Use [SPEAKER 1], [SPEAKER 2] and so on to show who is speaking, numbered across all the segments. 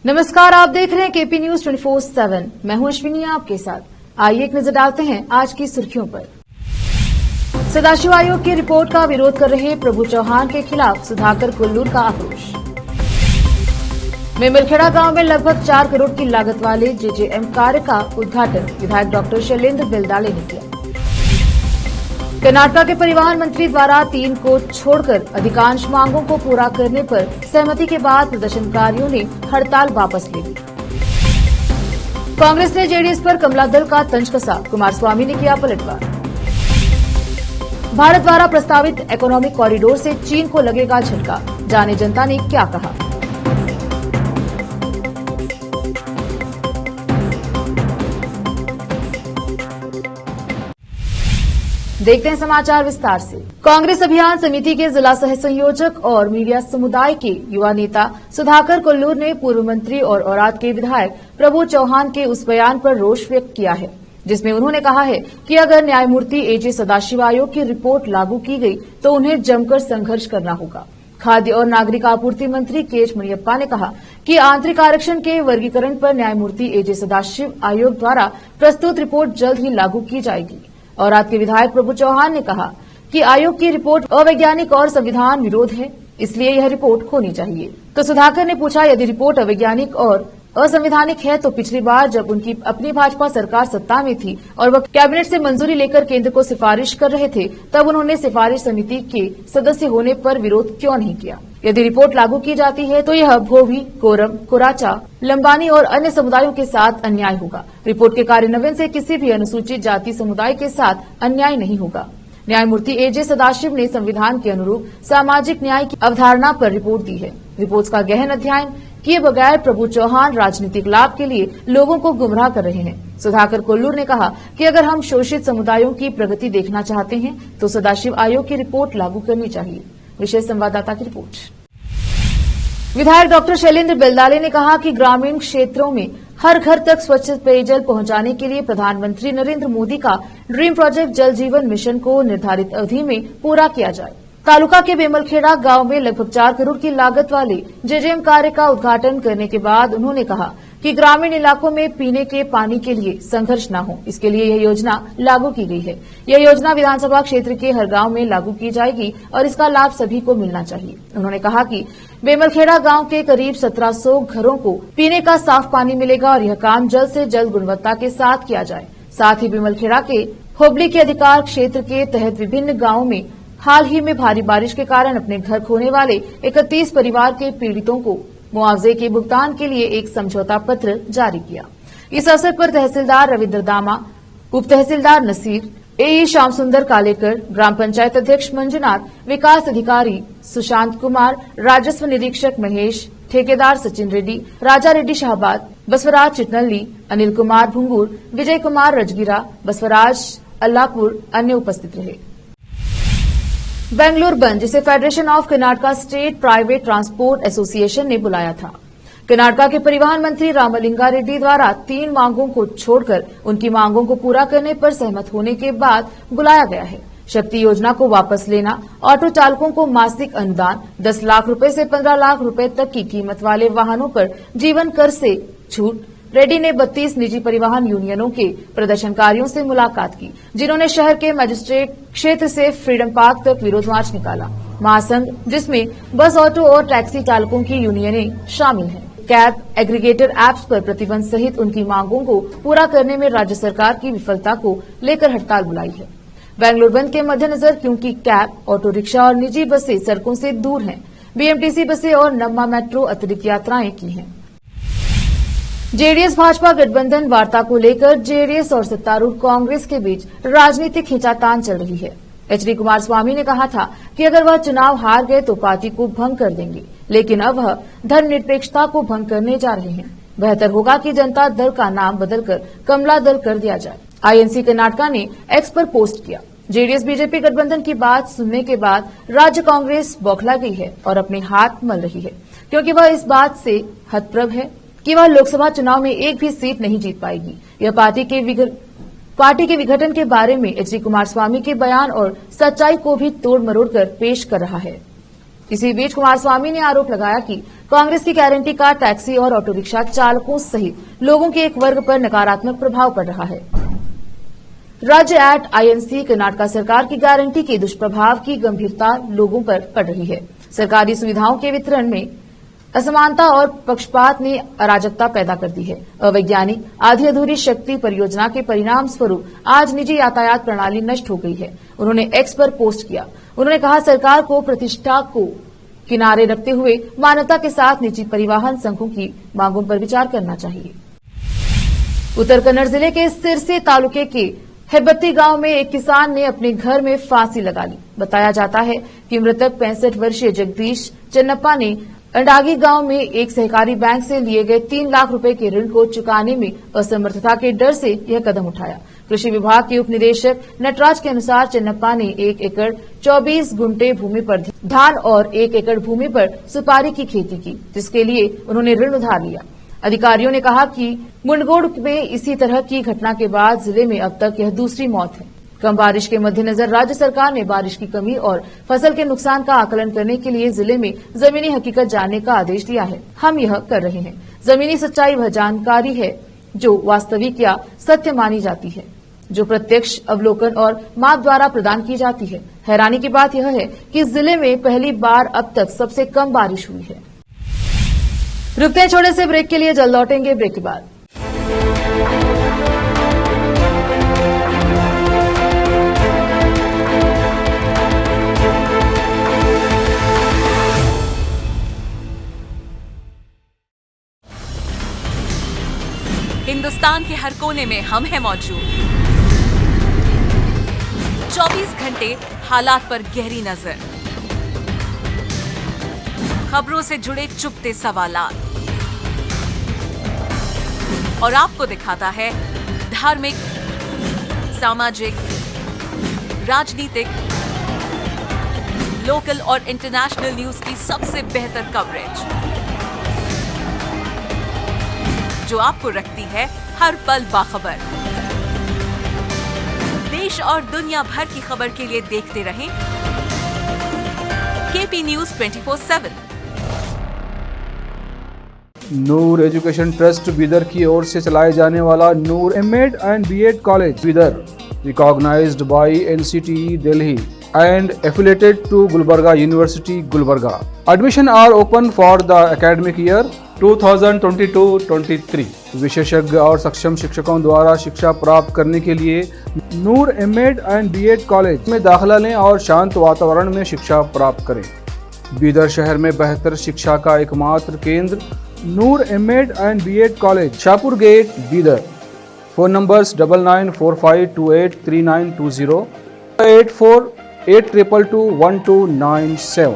[SPEAKER 1] नमस्कार, आप देख रहे हैं केपी न्यूज 24/7। मैं हूं अश्विनी आपके साथ। आइए एक नजर डालते हैं आज की सुर्खियों पर। सदाशिव आयोग की रिपोर्ट का विरोध कर रहे प्रभु चौहान के खिलाफ सुधाकर कुल्लूर का आक्रोश। मेमलखेड़ा गांव में लगभग 4 करोड़ की लागत वाले जेजेएम कार्य का उद्घाटन विधायक डॉक्टर शैलेंद्र बेलदाले ने किया। कर्नाटक के परिवहन मंत्री द्वारा 3 को छोड़कर अधिकांश मांगों को पूरा करने पर सहमति के बाद प्रदर्शनकारियों ने हड़ताल वापस ले ली। कांग्रेस ने जेडीएस पर कमला दल का तंज कसा, कुमारस्वामी ने किया पलटवार। भारत द्वारा प्रस्तावित इकोनॉमिक कॉरिडोर से चीन को लगेगा झटका, जाने जनता ने क्या कहा। देखते हैं समाचार विस्तार से। कांग्रेस अभियान समिति के जिला सह संयोजक और मीडिया समुदाय के युवा नेता सुधाकर कुल्लूर ने पूर्व मंत्री और औराद के विधायक प्रभु चौहान के उस बयान पर रोष व्यक्त किया है जिसमें उन्होंने कहा है कि अगर न्यायमूर्ति एजे सदाशिव आयोग की रिपोर्ट लागू की गई तो उन्हें जमकर संघर्ष करना होगा। खाद्य और नागरिक आपूर्ति मंत्री केएच मुनियप्पा ने कहा कि आंतरिक आरक्षण के वर्गीकरण पर न्यायमूर्ति एजे सदाशिव आयोग द्वारा प्रस्तुत रिपोर्ट जल्द ही लागू की जाएगी। औराद के विधायक प्रभु चौहान ने कहा कि आयोग की रिपोर्ट अवैज्ञानिक और संविधान विरोध है, इसलिए यह रिपोर्ट होनी चाहिए। तो सुधाकर ने पूछा, यदि रिपोर्ट अवैज्ञानिक और असंवैधानिक है तो पिछली बार जब उनकी अपनी भाजपा सरकार सत्ता में थी और वह कैबिनेट से मंजूरी लेकर केंद्र को सिफारिश कर रहे थे, तब उन्होंने सिफारिश समिति के सदस्य होने पर विरोध क्यों नहीं किया। यदि रिपोर्ट लागू की जाती है तो यह भोवी, कोरम, कोराचा, लंबानी और अन्य समुदायों के साथ अन्याय होगा। रिपोर्ट के कार्यान्वयन से किसी भी अनुसूचित जाति समुदाय के साथ अन्याय नहीं होगा। न्यायमूर्ति एजे सदाशिव ने संविधान के अनुरूप सामाजिक न्याय की अवधारणा पर रिपोर्ट दी है। रिपोर्ट का गहन अध्ययन किए बगैर प्रभु चौहान राजनीतिक लाभ के लिए लोगों को गुमराह कर रहे हैं। सुधाकर कुल्लूर ने कहा कि अगर हम शोषित समुदायों की प्रगति देखना चाहते हैं तो सदाशिव आयोग की रिपोर्ट लागू करनी चाहिए। विशेष संवाददाता की रिपोर्ट। विधायक डॉक्टर शैलेंद्र बेलदाले ने कहा कि ग्रामीण क्षेत्रों में हर घर तक स्वच्छ पेयजल पहुंचाने के लिए प्रधानमंत्री नरेंद्र मोदी का ड्रीम प्रोजेक्ट जल जीवन मिशन को निर्धारित अवधि में पूरा किया जाए। तालुका के मेमलखेड़ा गांव में लगभग 4 करोड़ की लागत वाले जेजेएम कार्य का उद्घाटन करने के बाद उन्होंने कहा कि ग्रामीण इलाकों में पीने के पानी के लिए संघर्ष न हो, इसके लिए यह योजना लागू की गई है। यह योजना विधानसभा क्षेत्र के हर गांव में लागू की जाएगी और इसका लाभ सभी को मिलना चाहिए। उन्होंने कहा कि मेमलखेड़ा गांव के करीब 1700 घरों को पीने का साफ पानी मिलेगा और यह काम जल्द से जल्द गुणवत्ता के साथ किया जाए। साथ ही मेमलखेड़ा के होबली के अधिकार क्षेत्र के तहत विभिन्न गांवों में हाल ही में भारी बारिश के कारण अपने घर खोने वाले 31 परिवार के पीड़ितों को मुआवजे के भुगतान के लिए एक समझौता पत्र जारी किया। इस अवसर पर तहसीलदार रविंद्र दामा, उप तहसीलदार नसीर, एई श्याम सुंदर कालेकर, ग्राम पंचायत अध्यक्ष मंजुनाथ, विकास अधिकारी सुशांत कुमार, राजस्व निरीक्षक महेश, ठेकेदार सचिन रेड्डी, राजा रेड्डी शाहबाद, बसवराज चिटनल्ली, अनिल कुमार भुंगूर, विजय कुमार रजगिरा, बसवराज अल्लापुर अन्य उपस्थित रहे। बेंगलुरु बंद, जिसे federation of Karnataka state private transport association ने बुलाया था। कर्नाटका के परिवहन मंत्री रामलिंगा रेड्डी द्वारा 3 मांगों को छोड़कर उनकी मांगों को पूरा करने पर सहमत होने के बाद बुलाया गया है। शक्ति योजना को वापस लेना, ऑटो चालकों को मासिक अनुदान, 10 लाख रुपए से 15 लाख रुपए तक की कीमत वाले वाहनों पर जीवन कर से छूट। रेड्डी ने 32 निजी परिवहन यूनियनों के प्रदर्शनकारियों से मुलाकात की, जिन्होंने शहर के मजिस्ट्रेट क्षेत्र से फ्रीडम पार्क तक विरोध मार्च निकाला। महासंघ, जिसमें बस, ऑटो और टैक्सी चालकों की यूनियनें शामिल हैं, कैब एग्रीगेटर ऐप्स पर प्रतिबंध सहित उनकी मांगों को पूरा करने में राज्य सरकार की विफलता को लेकर हड़ताल बुलाई है। बेंगलुरु बंद के मद्देनजर क्योंकि कैब, ऑटो रिक्शा और निजी बसें सड़कों से दूर हैं, बीएमटीसी बसें और नम्मा मेट्रो अतिरिक्त यात्राएं की हैं। जेडीएस भाजपा गठबंधन वार्ता को लेकर जेडीएस और सत्तारूढ़ कांग्रेस के बीच राजनीतिक खींचातान चल रही है। एचडी कुमारस्वामी ने कहा था कि अगर वह चुनाव हार गए तो पार्टी को भंग कर देंगे, लेकिन अब वह धर्मनिरपेक्षता को भंग करने जा रहे हैं। बेहतर होगा कि जनता दल का नाम बदलकर कमला दल कर दिया जाए। आईएनसी कर्नाटका ने एक्स पर पोस्ट किया। जेडीएस बीजेपी गठबंधन की बात सुनने के बाद राज्य कांग्रेस बौखला गई है और अपने हाथ मल रही है, क्योंकि वह इस बात से हतप्रभ है कि वह लोकसभा चुनाव में एक भी सीट नहीं जीत पाएगी। यह पार्टी के विघटन के बारे में एचडी कुमारस्वामी के बयान और सच्चाई को भी तोड़ मरोड़ कर पेश कर रहा है। इसी बीच कुमारस्वामी ने आरोप लगाया कि कांग्रेस की गारंटी का टैक्सी और ऑटो रिक्शा चालकों सहित लोगों के एक वर्ग पर नकारात्मक प्रभाव पड़ रहा है। राज्य एट आईएनसी कर्नाटक सरकार की गारंटी के दुष्प्रभाव की गंभीरता लोगों पर पड़ रही है। सरकारी सुविधाओं के वितरण में असमानता और पक्षपात ने अराजकता पैदा कर दी है। अवैज्ञानिक आधी अधूरी शक्ति परियोजना के परिणाम स्वरूप आज निजी यातायात प्रणाली नष्ट हो गई है। उन्होंने एक्स पर पोस्ट किया। उन्होंने कहा, सरकार को प्रतिष्ठा को किनारे रखते हुए मानवता के साथ निजी परिवहन संघों की मांगों पर विचार करना चाहिए। उत्तर कन्नड़ जिले के सिरसे तालुके के हेबत्ती गांव में एक किसान ने अपने घर में फांसी लगा ली। बताया जाता है कि मृतक 65 वर्षीय जगदीश चन्नप्पा ने अंडागी गांव में एक सहकारी बैंक से लिए गए 3 लाख रुपए के ऋण को चुकाने में असमर्थता के डर से यह कदम उठाया। कृषि विभाग के उप निदेशक नटराज के अनुसार चन्नप्पा ने 1 एकड़ 24 गुंठे भूमि पर धान और 1 एकड़ भूमि पर सुपारी की खेती की, जिसके लिए उन्होंने ऋण उधार लिया। अधिकारियों ने कहा कि मुंडगोड़ में इसी तरह की घटना के बाद जिले में अब तक यह दूसरी मौत है। कम बारिश के मद्देनजर राज्य सरकार ने बारिश की कमी और फसल के नुकसान का आकलन करने के लिए जिले में जमीनी हकीकत जानने का आदेश दिया है। हम यह कर रहे हैं। जमीनी सच्चाई वह जानकारी है जो वास्तविक या सत्य मानी जाती है, जो प्रत्यक्ष अवलोकन और माप द्वारा प्रदान की जाती है। हैरानी की बात यह है कि जिले में पहली बार अब तक सबसे कम बारिश हुई है। रुकते हैं छोटे से ब्रेक के लिए, जल्द लौटेंगे ब्रेक के बाद।
[SPEAKER 2] हिंदुस्तान के हर कोने में हम हैं मौजूद। 24 घंटे हालात पर गहरी नजर, खबरों से जुड़े चुपते सवालात और आपको दिखाता है धार्मिक, सामाजिक, राजनीतिक, लोकल और इंटरनेशनल न्यूज की सबसे बेहतर कवरेज, जो आपको रखती है हर पल बाखबर। देश और दुनिया भर की खबर के लिए देखते रहें KP news 24/7।
[SPEAKER 3] Noor education trust Bidar की ओर से चलाए जाने वाला Noor MEd and BEd college Bidar, recognised by NCTE Delhi and affiliated to Gulbarga University, Gulbarga. Admission are open for the academic year 2022-23. विशेषज्ञ और सक्षम शिक्षकों द्वारा शिक्षा प्राप्त करने के लिए नूर एमएड एंड बीएड कॉलेज में दाखिला लें और शांत वातावरण में शिक्षा प्राप्त करें। बीदर शहर में बेहतर शिक्षा का एकमात्र केंद्र Noor MEd and BEd college, Shahpur gate, Bidar. Phone numbers 9945283920, 8482221297।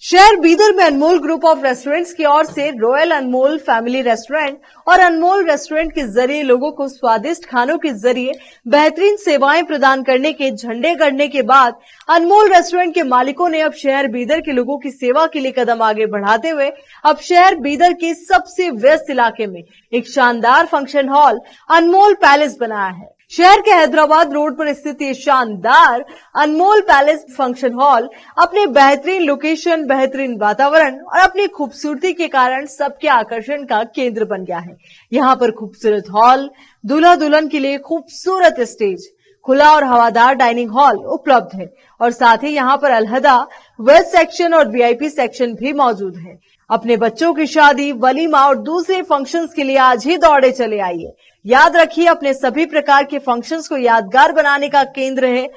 [SPEAKER 4] शहर बीदर में अनमोल ग्रुप ऑफ रेस्टोरेंट्स की ओर से रॉयल अनमोल फैमिली रेस्टोरेंट और अनमोल रेस्टोरेंट के जरिए लोगों को स्वादिष्ट खानों के जरिए बेहतरीन सेवाएं प्रदान करने के झंडे गड़ने के बाद अनमोल रेस्टोरेंट के मालिकों ने अब शहर बीदर के लोगों की सेवा के लिए कदम आगे बढ़ाते हुए अब शहर बीदर के सबसे व्यस्त इलाके में एक शानदार फंक्शन हॉल अनमोल पैलेस बनाया है। शहर के हैदराबाद रोड पर स्थित ये शानदार अनमोल पैलेस फंक्शन हॉल अपने बेहतरीन लोकेशन, बेहतरीन वातावरण और अपनी खूबसूरती के कारण सबके आकर्षण का केंद्र बन गया है। यहाँ पर खूबसूरत हॉल, दूल्हा दुल्हन के लिए खूबसूरत स्टेज, खुला और हवादार डाइनिंग हॉल उपलब्ध है और साथ ही यहाँ पर अलहदा वेस्ट सेक्शन और वीआईपी सेक्शन भी मौजूद है। अपने बच्चों की शादी, वलीमा और दूसरे फंक्शंस के लिए आज ही दौड़े चले आइए। याद रखिए, अपने सभी प्रकार के फंक्शंस को यादगार बनाने का केंद्र है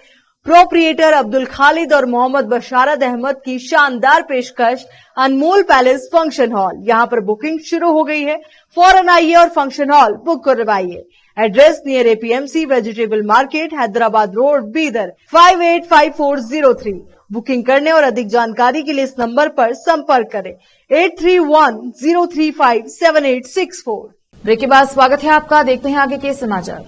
[SPEAKER 4] प्रोप्रिएटर अब्दुल खालिद और मोहम्मद बशारत अहमद की शानदार पेशकश अनमोल पैलेस फंक्शन हॉल। यहाँ पर बुकिंग शुरू हो गई है, फौरन आइए और फंक्शन हॉल बुक करवाइए। Address near APMC vegetable market, Hyderabad road, Bidar 585403। Booking करने और अधिक जानकारी के लिए इस नंबर पर संपर्क करें 8310357864।
[SPEAKER 1] ब्रेक के बाद स्वागत है आपका। देखते हैं आगे के समाचार।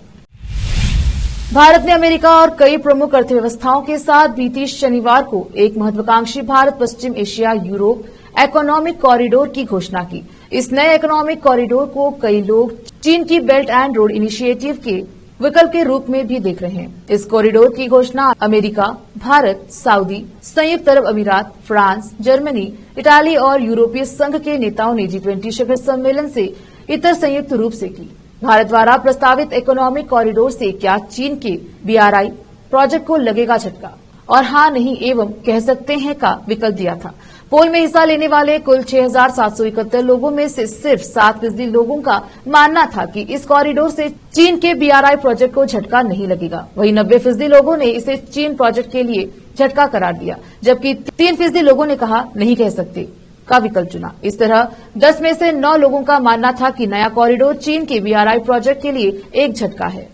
[SPEAKER 1] भारत ने अमेरिका और कई प्रमुख अर्थव्यवस्थाओं के साथ बीती शनिवार को एक महत्वाकांक्षी भारत पश्चिम एशिया यूरोप इकोनॉमिक कॉरिडोर की घोषणा की। इस नए इकोनॉमिक कॉरिडोर को कई लोग चीन की बेल्ट एंड रोड इनिशिएटिव के विकल्प के रूप में भी देख रहे हैं। इस कॉरिडोर की घोषणा अमेरिका, भारत, सऊदी, संयुक्त अरब अमीरात, फ्रांस, जर्मनी, इटाली और यूरोपीय संघ के नेताओं ने G20 शिखर सम्मेलन से इतर संयुक्त रूप से की। भारत द्वारा प्रस्तावित इकोनॉमिक कॉरिडोर से क्या चीन के BRI प्रोजेक्ट को लगेगा झटका, और हाँ नहीं एवं कह सकते हैं का विकल्प दिया था। पोल में हिस्सा लेने वाले कुल 6,771 लोगों में से सिर्फ 7% लोगों का मानना था कि इस कॉरिडोर से चीन के BRI प्रोजेक्ट को झटका नहीं लगेगा। वहीं 90% लोगों ने इसे चीन प्रोजेक्ट के लिए झटका करार दिया, जबकि 3% लोगों ने कहा नहीं कह सकते का विकल्प चुना। इस तरह 10 में से 9 लोगों का मानना था कि नया कॉरिडोर चीन के BRI प्रोजेक्ट के लिए एक झटका है।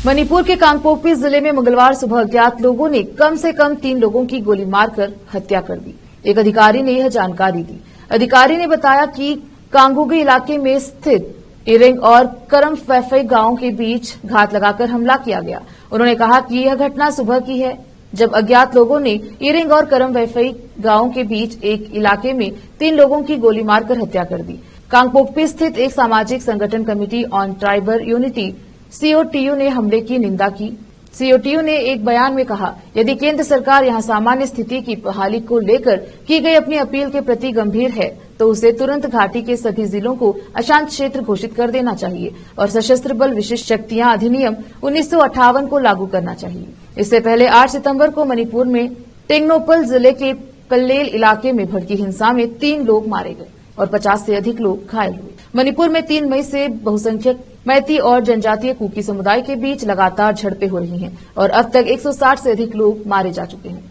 [SPEAKER 1] मणिपुर के कांगपोकपी जिले में मंगलवार सुबह अज्ञात लोगों ने कम से कम 3 लोगों की गोली मारकर हत्या कर दी। एक अधिकारी ने यह जानकारी दी। अधिकारी ने बताया कि कांगुगी इलाके में स्थित इरेंग और करमफेफई गांव के बीच घात लगाकर हमला किया गया। उन्होंने कहा कि यह घटना सुबह की है, जब अज्ञात लोगों ने इरेंग और करमफेफई गांव के बीच एक इलाके में 3 लोगों की गोली मारकर हत्या कर दी। कांगपोकपी स्थित एक सामाजिक संगठन committee on tribal unity COTU ने हमले की निंदा की। COTU ने एक बयान में कहा, यदि केंद्र सरकार यहां सामान्य स्थिति की बहाली को लेकर की गई अपनी अपील के प्रति गंभीर है तो उसे तुरंत घाटी के सभी जिलों को अशांत क्षेत्र घोषित कर देना चाहिए और सशस्त्र बल विशिष्ट शक्तियां अधिनियम 1958 को लागू करना चाहिए। इससे पहले 8 सितंबर को मणिपुर में टेंगनोपल जिले के पल्लेल इलाके में भड़की हिंसा में 3 लोग मारे गए और 50 से अधिक लोग घायल हुए। मणिपुर में 3 मई से बहुसंख्यक मैती और जनजातीय कुकी समुदाय के बीच लगातार झड़पें हो रही हैं और अब तक 160 से अधिक लोग मारे जा चुके हैं।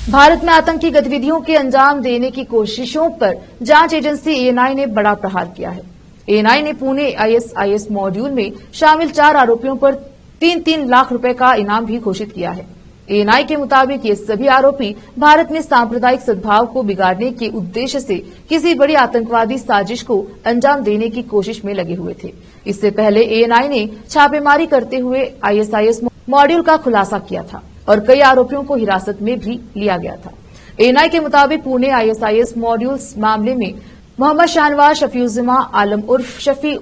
[SPEAKER 1] भारत में आतंकी गतिविधियों के अंजाम देने की कोशिशों पर जांच एजेंसी ANI ने बड़ा प्रहार किया है। ANI ने पुणे ISIS मॉड्यूल में शामिल 4 आरोपियों पर 3-3 लाख रुपए का इनाम भी घोषित किया है। ANI के मुताबिक ये सभी आरोपी भारत में सांप्रदायिक सद्भाव को बिगाड़ने के उद्देश्य से किसी बड़ी आतंकवादी साजिश को अंजाम देने की कोशिश में लगे हुए थे। इससे पहले ANI ने छापेमारी करते हुए ISIS मॉड्यूल का खुलासा किया था और कई आरोपियों को हिरासत में भी लिया गया था। ANI के मुताबिक पुणे ISIS मॉड्यूल मामले में मोहम्मद शाहनवाज शफीउज्जमा आलम उर्फ शफी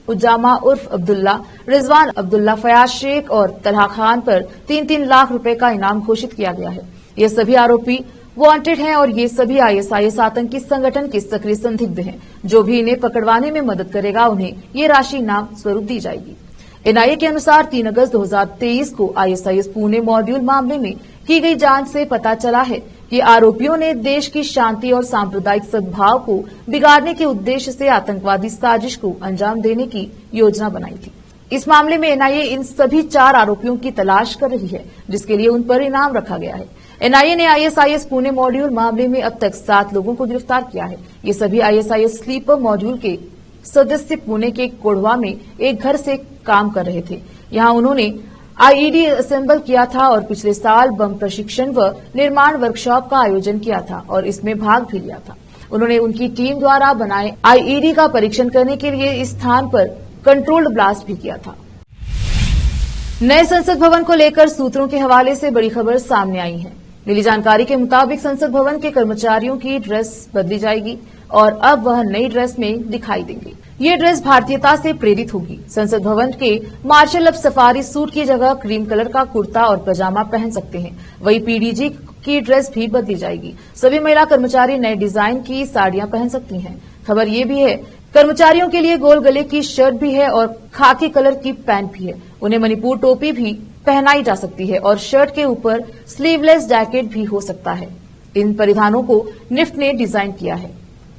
[SPEAKER 1] उजामा उर्फ अब्दुल्ला, रिजवान अब्दुल्ला, फयाज शेख और तलहा खान पर 3-3 लाख रुपए का इनाम घोषित किया गया है। ये सभी आरोपी वांटेड हैं और ये सभी ISIS आतंकी संगठन के सक्रिय संदिग्ध हैं। जो भी इन्हें पकड़वाने में मदद करेगा उन्हें ये राशि इनाम स्वरूप दी जाएगी। NIA के अनुसार 3 अगस्त 2023 को ISIS पुणे मॉड्यूल मामले में की गई जांच से पता चला है कि आरोपियों ने देश की शांति और सांप्रदायिक सद्भाव को बिगाड़ने के उद्देश्य से आतंकवादी साजिश को अंजाम देने की योजना बनाई थी। इस मामले में NIA इन सभी 4 आरोपियों की तलाश कर रही है, जिसके लिए उन पर इनाम रखा गया है। NIA ने ISIS पुणे मॉड्यूल मामले में अब तक 7 लोगों को गिरफ्तार किया है। ये सभी ISIS स्लीपर मॉड्यूल के सदस्य पुणे के कोढ़वा में एक घर से काम कर रहे थे। यहाँ उन्होंने IED असेंबल किया था और पिछले साल बम प्रशिक्षण व निर्माण वर्कशॉप का आयोजन किया था और इसमें भाग भी लिया था। उन्होंने उनकी टीम द्वारा बनाए IED का परीक्षण करने के लिए इस स्थान पर कंट्रोल्ड ब्लास्ट भी किया था। नए संसद भवन को लेकर सूत्रों के हवाले से बड़ी खबर सामने आई है। मिली जानकारी के मुताबिक संसद भवन के कर्मचारियों की ड्रेस बदली जाएगी और अब वह नई ड्रेस में दिखाई देंगे। ये ड्रेस भारतीयता से प्रेरित होगी। संसद भवन के मार्शल अब सफारी सूट की जगह क्रीम कलर का कुर्ता और पजामा पहन सकते हैं। वही PDG की ड्रेस भी बदली जाएगी। सभी महिला कर्मचारी नए डिजाइन की साड़ियां पहन सकती हैं। खबर ये भी है, कर्मचारियों के लिए गोल गले की शर्ट भी है और खाकी कलर की पैंट भी है। उन्हें मणिपुर टोपी भी पहनाई जा सकती है और शर्ट के ऊपर स्लीवलेस जैकेट भी हो सकता है। इन परिधानों को निफ्ट ने डिजाइन किया है।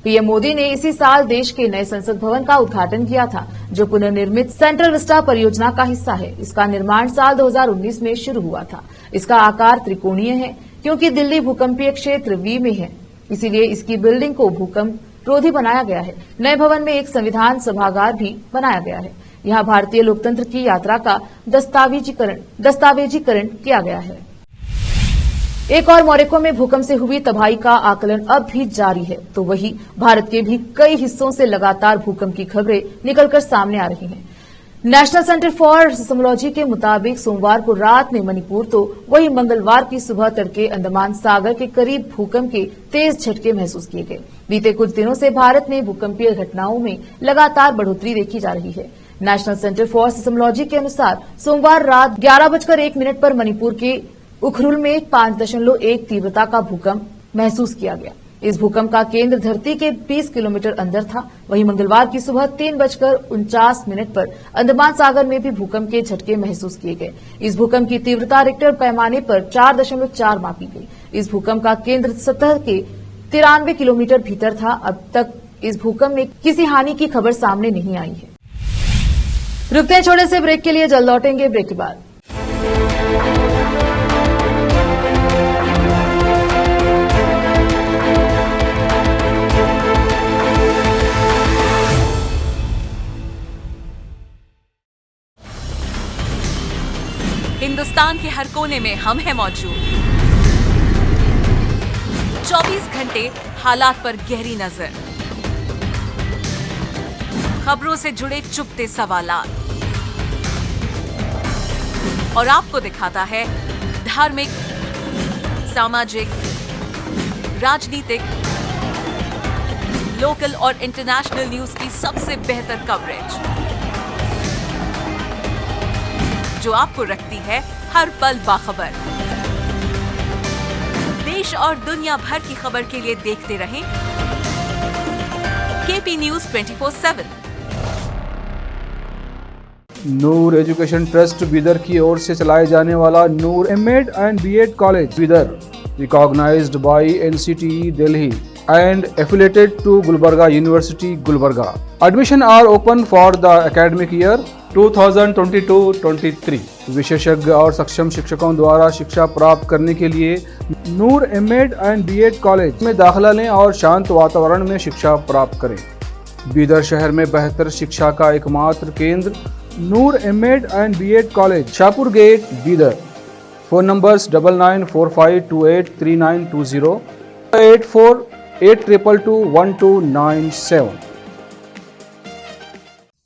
[SPEAKER 1] पीएम मोदी ने इसी साल देश के नए संसद भवन का उद्घाटन किया था, जो पुनर्निर्मित सेंट्रल विस्टा परियोजना का हिस्सा है। इसका निर्माण साल 2019 में शुरू हुआ था। इसका आकार त्रिकोणीय है क्योंकि दिल्ली भूकंपीय क्षेत्र V में है, इसीलिए इसकी बिल्डिंग को भूकंप रोधी बनाया गया है। नए भवन में एक संविधान सभागार भी बनाया गया है। यहाँ भारतीय लोकतंत्र की यात्रा का दस्तावेजीकरण किया गया है। एक और मोरक्को में भूकंप से हुई तबाही का आकलन अब भी जारी है, तो वही भारत के भी कई हिस्सों से लगातार भूकंप की खबरें निकलकर सामने आ रही हैं। नेशनल सेंटर फॉर सिस्मोलॉजी के मुताबिक सोमवार को रात में मणिपुर तो वही मंगलवार की सुबह तड़के अंडमान सागर के करीब भूकंप के तेज झटके महसूस किए गए। बीते कुछ दिनों से भारत में भूकंपीय घटनाओं में लगातार बढ़ोतरी देखी जा रही है। नेशनल सेंटर फॉर सिस्मोलॉजी के अनुसार सोमवार रात 11:01 पर मणिपुर के उखरुल में 5.1 तीव्रता का भूकंप महसूस किया गया। इस भूकंप का केंद्र धरती के 20 किलोमीटर अंदर था। वहीं मंगलवार की सुबह 3:49 पर अंडमान सागर में भी भूकंप के झटके महसूस किए गए। इस भूकंप की तीव्रता रिक्टर पैमाने पर 4.4 मापी गई। इस भूकंप का केंद्र सतह के 93 किलोमीटर भीतर था। अब तक इस भूकंप में किसी हानि की खबर सामने नहीं आई है। रुकते हैं छोटे से ब्रेक के लिए, जल्द लौटेंगे ब्रेक के बाद।
[SPEAKER 2] हिंदुस्तान के हर कोने में हम हैं मौजूद। 24 घंटे हालात पर गहरी नजर, खबरों से जुड़े चुपते सवालात और आपको दिखाता है धार्मिक, सामाजिक, राजनीतिक, लोकल और इंटरनेशनल न्यूज की सबसे बेहतर कवरेज, जो आपको रखती है हर पल बाखबर। देश और दुनिया भर की खबर के लिए देखते रहें KP news 24/7।
[SPEAKER 3] Noor education trust Bidar की ओर से चलाए जाने वाला Noor MEd and BEd college Bidar, recognised by NCTE Delhi and affiliated to Gulbarga University, Gulbarga. Admission are open for the academic year 2022-23. विशेषज्ञ और सक्षम शिक्षकों द्वारा शिक्षा प्राप्त करने के लिए नूर एमएड एंड बीएड कॉलेज में दाखिला लें और शांत वातावरण में शिक्षा प्राप्त करें। बीदर शहर में बेहतर शिक्षा का एकमात्र केंद्र Noor MEd and BEd college, Shahpur gate, Bidar. Phone numbers 9945283920, 8482221297।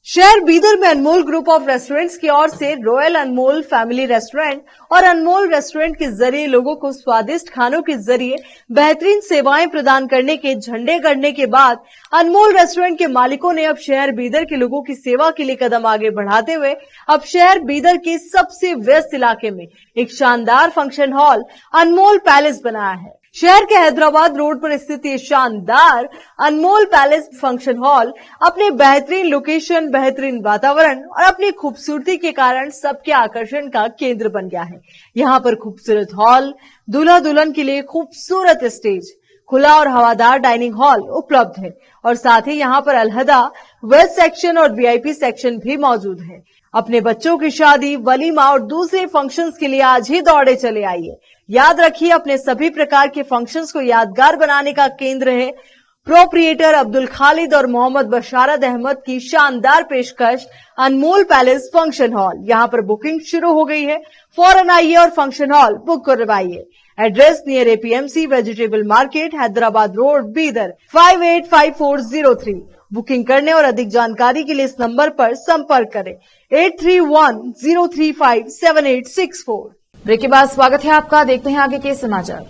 [SPEAKER 4] शहर बीदर में अनमोल ग्रुप ऑफ रेस्टोरेंट्स की ओर से रॉयल अनमोल फैमिली रेस्टोरेंट और अनमोल रेस्टोरेंट के जरिए लोगों को स्वादिष्ट खानों के जरिए बेहतरीन सेवाएं प्रदान करने के झंडे गड़ने के बाद अनमोल रेस्टोरेंट के मालिकों ने अब शहर बीदर के लोगों की सेवा के लिए कदम आगे बढ़ाते हुए अब शहर बीदर के सबसे व्यस्त इलाके में एक शानदार फंक्शन हॉल अनमोल पैलेस बनाया है। शहर के हैदराबाद रोड पर स्थित ये शानदार अनमोल पैलेस फंक्शन हॉल अपने बेहतरीन लोकेशन, बेहतरीन वातावरण और अपनी खूबसूरती के कारण सबके आकर्षण का केंद्र बन गया है। यहाँ पर खूबसूरत हॉल, दूल्हा दुल्हन के लिए खूबसूरत स्टेज, खुला और हवादार डाइनिंग हॉल उपलब्ध है और साथ ही यहाँ पर अलहदा वेस्ट सेक्शन और वीआईपी सेक्शन भी मौजूद है। अपने बच्चों की शादी, वलीमा और दूसरे फंक्शंस के लिए आज ही दौड़े चले आइए। याद रखिए, अपने सभी प्रकार के फंक्शंस को यादगार बनाने का केंद्र है प्रोप्रिएटर अब्दुल खालिद और मोहम्मद बशारत अहमद की शानदार पेशकश अनमोल पैलेस फंक्शन हॉल। यहाँ पर बुकिंग शुरू हो गई है, फौरन आइए और फंक्शन हॉल बुक करवाइए। Address near APMC vegetable market, Hyderabad road, Bidar 585403। Booking करने और अधिक जानकारी के लिए इस नंबर पर संपर्क करें 8310357864।
[SPEAKER 1] ब्रेक के बाद स्वागत है आपका। देखते हैं आगे के समाचार।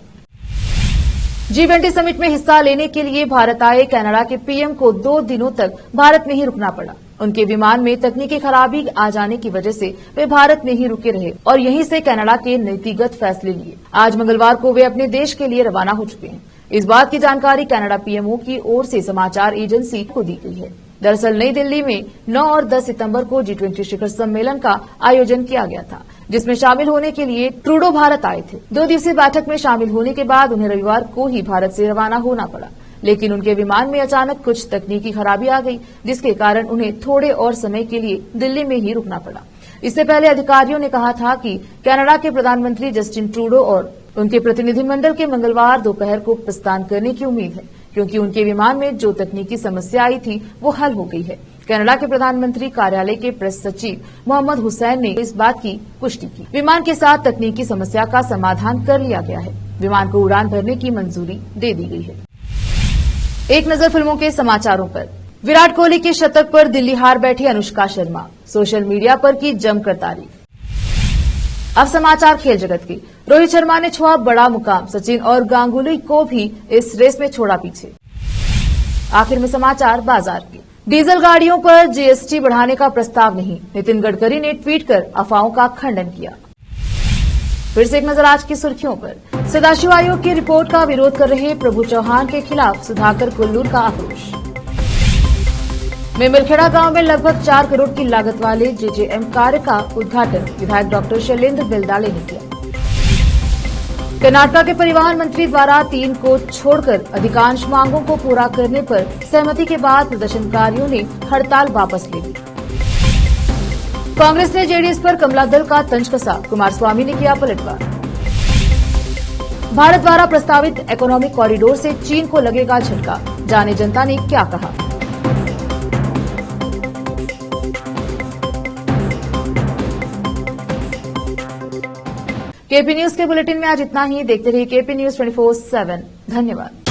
[SPEAKER 1] G20 समिट में हिस्सा लेने के लिए भारत आए कनाडा के पीएम को 2 दिनों तक भारत में ही रुकना पड़ा। उनके विमान में तकनीकी खराबी आ जाने की वजह से वे भारत में ही रुके रहे और यहीं से कनाडा के नीतिगत फैसले लिए। आज मंगलवार को वे अपने देश के लिए रवाना हो चुके हैं। इस बात की जानकारी कनाडा पीएमओ की ओर से समाचार एजेंसी को दी गई है। दरअसल नई दिल्ली में 9 और 10 सितंबर को G20 शिखर सम्मेलन का आयोजन किया गया था, जिसमें शामिल होने के लिए ट्रूडो भारत आए थे। 2 दिवसीय बैठक में शामिल होने के बाद उन्हें रविवार को ही भारत से रवाना होना पड़ा, लेकिन उनके विमान में अचानक कुछ तकनीकी खराबी आ गई, जिसके कारण उन्हें थोड़े और समय के लिए दिल्ली में ही रुकना पड़ा। इससे पहले अधिकारियों ने कहा था कि कनाडा के प्रधानमंत्री जस्टिन ट्रूडो और उनके प्रतिनिधिमंडल के मंगलवार दोपहर को प्रस्थान करने की उम्मीद है, क्योंकि उनके विमान में जो तकनीकी समस्या आई थी वो हल हो गई है। कनाडा के प्रधानमंत्री कार्यालय के प्रेस सचिव मोहम्मद हुसैन ने इस बात की पुष्टि की। विमान के साथ तकनीकी समस्या का समाधान कर लिया गया है। विमान को उड़ान भरने की मंजूरी दे दी गई है। एक नजर फिल्मों के समाचारों पर। विराट कोहली के शतक पर दिल्ली हार बैठी अनुष्का शर्मा, सोशल मीडिया पर की जमकर तारीफ। अब समाचार खेल जगत की। रोहित शर्मा ने छुआ बड़ा मुकाम, सचिन और गांगुली को भी इस रेस में छोड़ा पीछे। आखिर में समाचार बाजार के। डीजल गाड़ियों पर जीएसटी बढ़ाने का प्रस्ताव नहीं, नितिन गडकरी ने ट्वीट कर अफवाहों का खंडन किया। फिर से एक नजर आज की सुर्खियों पर। सदाशिव आयोग की रिपोर्ट का विरोध कर रहे प्रभु चौहान के खिलाफ सुधाकर कुल्लूर का आक्रोश। मेमलखेड़ा गांव में लगभग 4 करोड़ की लागत वाले जेजेएम कार्य का उद्घाटन विधायक डॉक्टर शैलेंद्र बेलदाले ने किया। कर्नाटक के परिवहन मंत्री द्वारा 3 को छोड़कर अधिकांश मांगों को पूरा करने पर सहमति के बाद प्रदर्शनकारियों ने हड़ताल वापस ले ली। कांग्रेस ने जेडीएस पर कमला दल का तंज कसा, कुमारस्वामी ने किया पलटवार। भारत द्वारा प्रस्तावित इकोनॉमिक कॉरिडोर से चीन को लगेगा झटका, जाने जनता ने क्या कहा। केपी न्यूज के बुलेटिन में आज इतना ही। देखते रहिए केपी न्यूज 24/7। धन्यवाद।